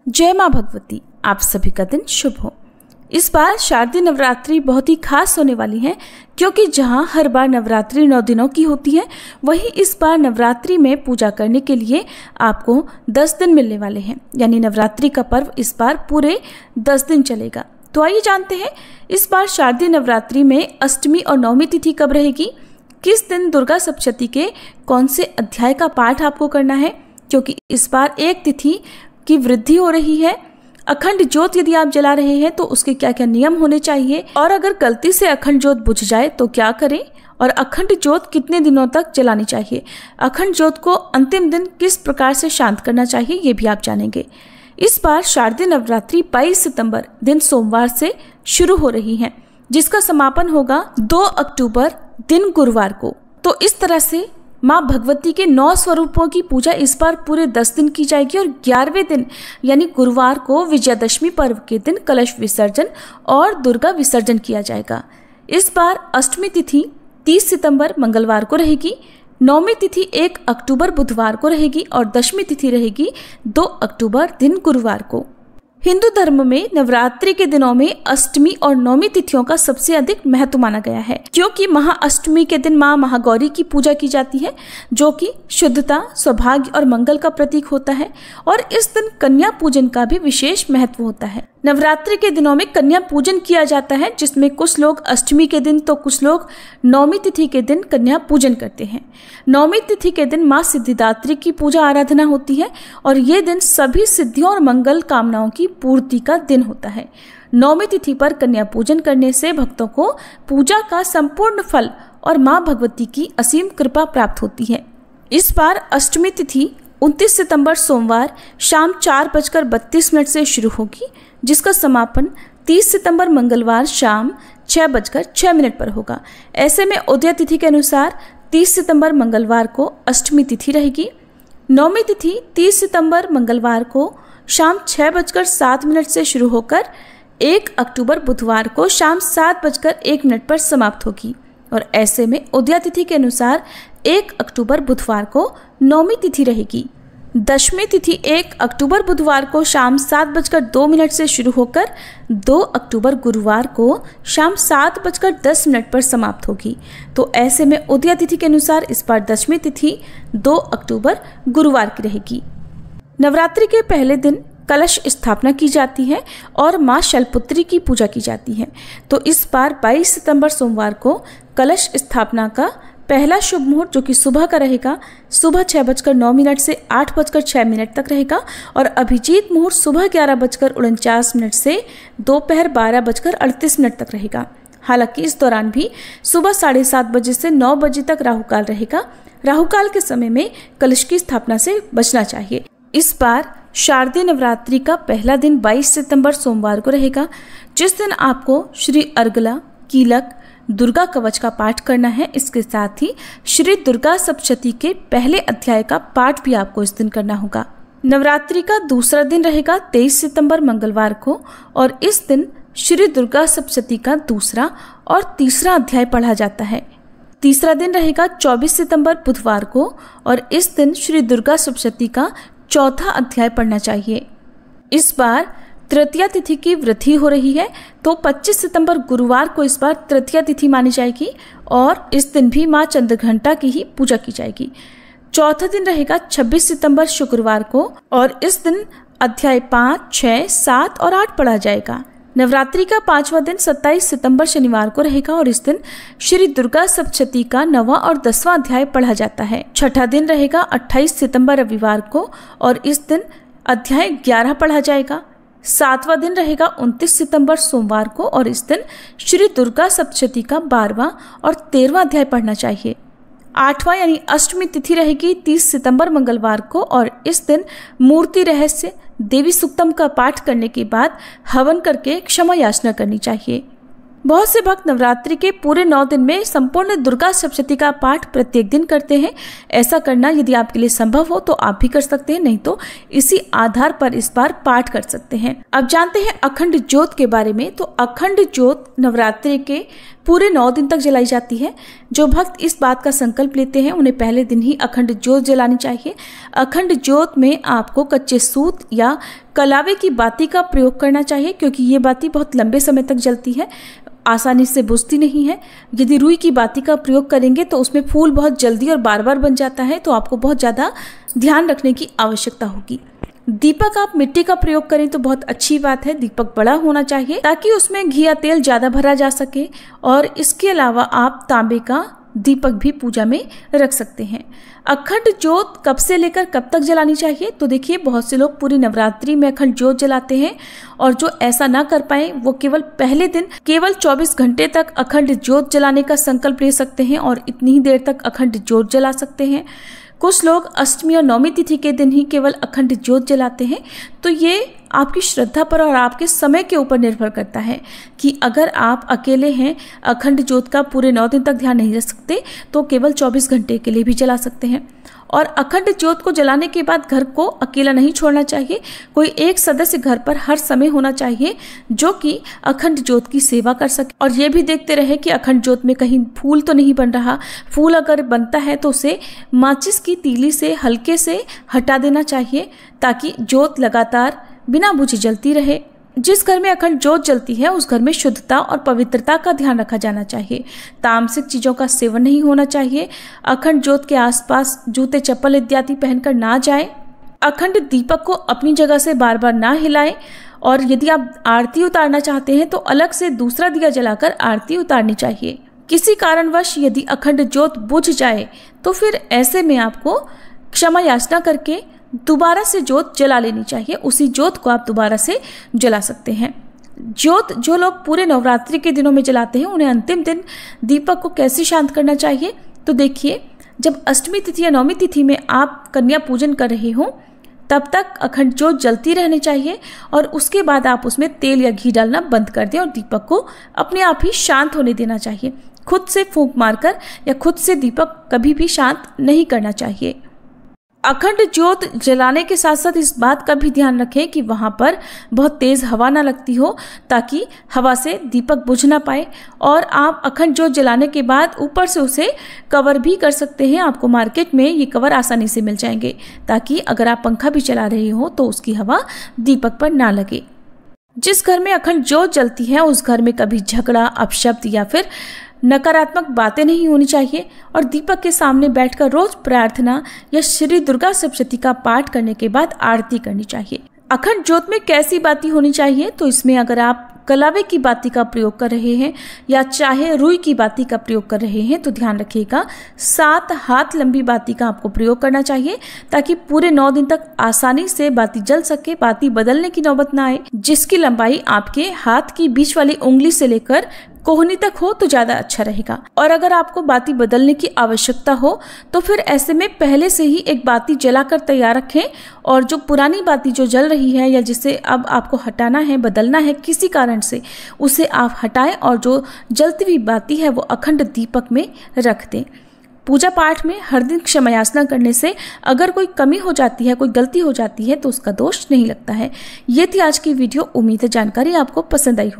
जय मां भगवती, आप सभी का दिन शुभ हो। इस बार शारदीय नवरात्रि बहुत ही खास होने वाली है, क्योंकि जहां हर बार नवरात्रि 9 दिनों की होती है, वहीं इस बार नवरात्रि में पूजा करने के लिए आपको 10 दिन मिलने वाले हैं। यानी नवरात्रि का पर्व इस बार पूरे 10 दिन चलेगा। तो आइए जानते हैं इस बार शारदीय नवरात्रि में अष्टमी और नवमी तिथि कब रहेगी, किस दिन दुर्गा सप्तशती के कौन से अध्याय का पाठ आपको करना है, क्योंकि इस बार एक तिथि की वृद्धि हो रही है। अखंड ज्योत यदि आप जला रहे हैं तो उसके क्या क्या नियम होने चाहिए, और अगर गलती से अखंड ज्योत बुझ जाए तो क्या करें, और अखंड ज्योत कितने दिनों तक जलानी चाहिए, अखंड ज्योत को अंतिम दिन किस प्रकार से शांत करना चाहिए, ये भी आप जानेंगे। इस बार शारदीय नवरात्रि 22 सितंबर दिन सोमवार से शुरू हो रही है, जिसका समापन होगा 2 अक्टूबर दिन गुरुवार को। तो इस तरह से माँ भगवती के 9 स्वरूपों की पूजा इस बार पूरे 10 दिन की जाएगी, और 11वें दिन यानी गुरुवार को विजयादशमी पर्व के दिन कलश विसर्जन और दुर्गा विसर्जन किया जाएगा। इस बार अष्टमी तिथि 30 सितंबर मंगलवार को रहेगी, नवमी तिथि 1 अक्टूबर बुधवार को रहेगी, और दशमी तिथि रहेगी 2 अक्टूबर दिन गुरुवार को। हिंदू धर्म में नवरात्रि के दिनों में अष्टमी और नवमी तिथियों का सबसे अधिक महत्व माना गया है, क्योंकि महाअष्टमी के दिन मां महागौरी की पूजा की जाती है, जो कि शुद्धता, सौभाग्य और मंगल का प्रतीक होता है, और इस दिन कन्या पूजन का भी विशेष महत्व होता है। नवरात्रि के दिनों में कन्या पूजन किया जाता है, जिसमें कुछ लोग अष्टमी के दिन तो कुछ लोग नवमी तिथि के दिन कन्या पूजन करते हैं। नवमी तिथि के दिन मां सिद्धिदात्री की पूजा आराधना होती है, और ये दिन सभी सिद्धियों और मंगल कामनाओं की पूर्ति का दिन होता है। नवमी तिथि पर कन्या पूजन करने से भक्तों को पूजा का संपूर्ण फल और मां भगवती की असीम कृपा प्राप्त होती है। इस बार अष्टमी तिथि 29 सितंबर सोमवार शाम 4:32 से शुरू होगी, जिसका समापन 30 सितंबर मंगलवार शाम 6:06 पर होगा। ऐसे में उदय तिथि के अनुसार 30 सितंबर मंगलवार को अष्टमी तिथि रहेगी। नवमी तिथि 30 सितंबर मंगलवार को शाम 6:07 से शुरू होकर 1 अक्टूबर बुधवार को शाम 7:01 पर समाप्त होगी, और ऐसे में उदय तिथि के अनुसार 1 अक्टूबर बुधवार को नवमी तिथि रहेगी। दशमी तिथि 1 अक्टूबर बुधवार को शाम 7:02 से शुरू होकर 2 अक्टूबर गुरुवार को शाम 7:10 पर समाप्त होगी। तो ऐसे में उदय तिथि के अनुसार इस बार दशमी तिथि 2 अक्टूबर गुरुवार की रहेगी। नवरात्रि के पहले दिन कलश स्थापना की जाती है और मां शैलपुत्री की पूजा की जाती है। तो इस बार 22 सितंबर सोमवार को कलश स्थापना का पहला शुभ मुहूर्त, जो कि सुबह का रहेगा, सुबह 6:09 से 8:06 तक रहेगा, और अभिजीत मुहूर्त सुबह 11:49 से दोपहर 12:38 तक रहेगा। हालांकि इस दौरान भी सुबह 7:30 बजे से 9 बजे तक राहुकाल रहेगा। राहुकाल के समय में कलश की स्थापना से बचना चाहिए। इस बार शारदीय नवरात्रि का पहला दिन 22 सितंबर सोमवार को रहेगा, जिस दिन आपको श्री अर्गला, कीलक, दुर्गा कवच का पाठ करना है। इसके साथ ही श्री दुर्गा सप्तशती के पहले अध्याय का पाठ भी आपको इस दिन करना होगा। नवरात्रि का दूसरा दिन रहेगा 23 सितंबर मंगलवार को, और इस दिन श्री दुर्गा सप्तशती का दूसरा और तीसरा अध्याय पढ़ा जाता है। तीसरा दिन रहेगा 24 सितंबर बुधवार को, और इस दिन श्री दुर्गा सप्तशती का चौथा अध्याय पढ़ना चाहिए। इस बार तृतीया तिथि की वृद्धि हो रही है, तो 25 सितंबर गुरुवार को इस बार तृतीया तिथि मानी जाएगी, और इस दिन भी मां चंद्रघंटा की ही पूजा की जाएगी। चौथा दिन रहेगा 26 सितंबर शुक्रवार को, और इस दिन अध्याय 5, 6, 7 और 8 पढ़ा जाएगा। नवरात्रि का 5वां दिन 27 सितंबर शनिवार को रहेगा, और इस दिन श्री दुर्गा सप्तशती का 9वां और 10वां अध्याय पढ़ा जाता है। छठा दिन रहेगा 28 सितंबर रविवार को, और इस दिन अध्याय 11 पढ़ा जाएगा। 7वां दिन रहेगा 29 सितंबर सोमवार को, और इस दिन श्री दुर्गा सप्तशती का 12वां और 13वां अध्याय पढ़ना चाहिए। 8वां यानी अष्टमी तिथि रहेगी 30 सितंबर मंगलवार को, और इस दिन मूर्ति रहस्य देवी सुक्तम का पाठ करने के बाद हवन करके क्षमा याचना करनी चाहिए। बहुत से भक्त नवरात्रि के पूरे 9 दिन में संपूर्ण दुर्गा सप्तशती का पाठ प्रत्येक दिन करते हैं। ऐसा करना यदि आपके लिए संभव हो तो आप भी कर सकते हैं, नहीं तो इसी आधार पर इस बार पाठ कर सकते हैं। अब जानते हैं अखंड ज्योत के बारे में। तो अखंड ज्योत नवरात्रि के पूरे 9 दिन तक जलाई जाती है। जो भक्त इस बात का संकल्प लेते हैं उन्हें पहले दिन ही अखंड ज्योत जलानी चाहिए। अखंड ज्योत में आपको कच्चे सूत या कलावे की बाती का प्रयोग करना चाहिए, क्योंकि ये बाती बहुत लंबे समय तक जलती है, आसानी से बुझती नहीं है। यदि रुई की बाती का प्रयोग करेंगे तो उसमें फूल बहुत जल्दी और बार बार बन जाता है, तो आपको बहुत ज़्यादा ध्यान रखने की आवश्यकता होगी। दीपक आप मिट्टी का प्रयोग करें तो बहुत अच्छी बात है। दीपक बड़ा होना चाहिए ताकि उसमें घी या तेल ज़्यादा भरा जा सके। और इसके अलावा आप तांबे का दीपक भी पूजा में रख सकते हैं। अखंड ज्योत कब से लेकर कब तक जलानी चाहिए? तो देखिए, बहुत से लोग पूरी नवरात्रि में अखंड ज्योत जलाते हैं, और जो ऐसा ना कर पाए वो केवल पहले दिन केवल 24 घंटे तक अखंड ज्योत जलाने का संकल्प ले सकते हैं और इतनी ही देर तक अखंड ज्योत जला सकते हैं। कुछ लोग अष्टमी और नवमी तिथि के दिन ही केवल अखंड ज्योत जलाते हैं। तो ये आपकी श्रद्धा पर और आपके समय के ऊपर निर्भर करता है कि अगर आप अकेले हैं, अखंड ज्योत का पूरे 9 दिन तक ध्यान नहीं रख सकते, तो केवल 24 घंटे के लिए भी जला सकते हैं। और अखंड ज्योत को जलाने के बाद घर को अकेला नहीं छोड़ना चाहिए। कोई एक सदस्य घर पर हर समय होना चाहिए जो कि अखंड ज्योत की सेवा कर सके, और ये भी देखते रहे कि अखंड ज्योत में कहीं फूल तो नहीं बन रहा। फूल अगर बनता है तो उसे माचिस की तीली से हल्के से हटा देना चाहिए, ताकि ज्योत लगातार बिना बुझे जलती रहे। जिस घर में अखंड ज्योत जलती है उस घर में शुद्धता और पवित्रता का ध्यान रखा जाना चाहिए। तामसिक चीजों का सेवन नहीं होना चाहिए। अखंड ज्योत के आसपास जूते चप्पल इत्यादि पहनकर ना जाए। अखंड दीपक को अपनी जगह से बार बार ना हिलाएं। और यदि आप आरती उतारना चाहते हैं तो अलग से दूसरा दिया जलाकर आरती उतारनी चाहिए। किसी कारणवश यदि अखंड ज्योत बुझ जाए तो फिर ऐसे में आपको क्षमा याचना करके दोबारा से ज्योत जला लेनी चाहिए। उसी ज्योत को आप दोबारा से जला सकते हैं। ज्योत जो लोग पूरे नवरात्रि के दिनों में जलाते हैं उन्हें अंतिम दिन दीपक को कैसे शांत करना चाहिए? तो देखिए, जब अष्टमी तिथि या नवमी तिथि में आप कन्या पूजन कर रहे हो तब तक अखंड ज्योत जलती रहनी चाहिए, और उसके बाद आप उसमें तेल या घी डालना बंद कर दें और दीपक को अपने आप ही शांत होने देना चाहिए। खुद से फूंक मारकर या खुद से दीपक कभी भी शांत नहीं करना चाहिए। अखंड ज्योत जलाने के साथ साथ इस बात का भी ध्यान रखें कि वहां पर बहुत तेज हवा ना लगती हो, ताकि हवा से दीपक बुझ ना पाए। और आप अखंड ज्योत जलाने के बाद ऊपर से उसे कवर भी कर सकते हैं। आपको मार्केट में ये कवर आसानी से मिल जाएंगे, ताकि अगर आप पंखा भी चला रहे हो तो उसकी हवा दीपक पर ना लगे। जिस घर में अखंड ज्योत जलती है उस घर में कभी झगड़ा, अपशब्द या फिर नकारात्मक बातें नहीं होनी चाहिए। और दीपक के सामने बैठकर रोज प्रार्थना या श्री दुर्गा सप्तशती का पाठ करने के बाद आरती करनी चाहिए। अखंड ज्योत में कैसी बाती होनी चाहिए? तो इसमें अगर आप कलावे की बाती का प्रयोग कर रहे हैं या चाहे रुई की बाती का प्रयोग कर रहे हैं तो ध्यान रखिएगा 7 हाथ लंबी बाती का आपको प्रयोग करना चाहिए, ताकि पूरे 9 दिन तक आसानी से बाती जल सके, बाती बदलने की नौबत ना आए, जिसकी लंबाई आपके हाथ की बीच वाली उंगली से लेकर कोहनी तक हो तो ज्यादा अच्छा रहेगा। और अगर आपको बाती बदलने की आवश्यकता हो तो फिर ऐसे में पहले से ही एक बाती जलाकर तैयार रखें, और जो पुरानी बाती जो जल रही है या जिसे अब आपको हटाना है, बदलना है किसी कारण से, उसे आप हटाएं और जो जलती हुई बाती है वो अखंड दीपक में रख दें। पूजा पाठ में हर दिन क्षमा याचना करने से अगर कोई कमी हो जाती है, कोई गलती हो जाती है तो उसका दोष नहीं लगता है। ये थी आज की वीडियो। उम्मीद है जानकारी आपको पसंद आई हो।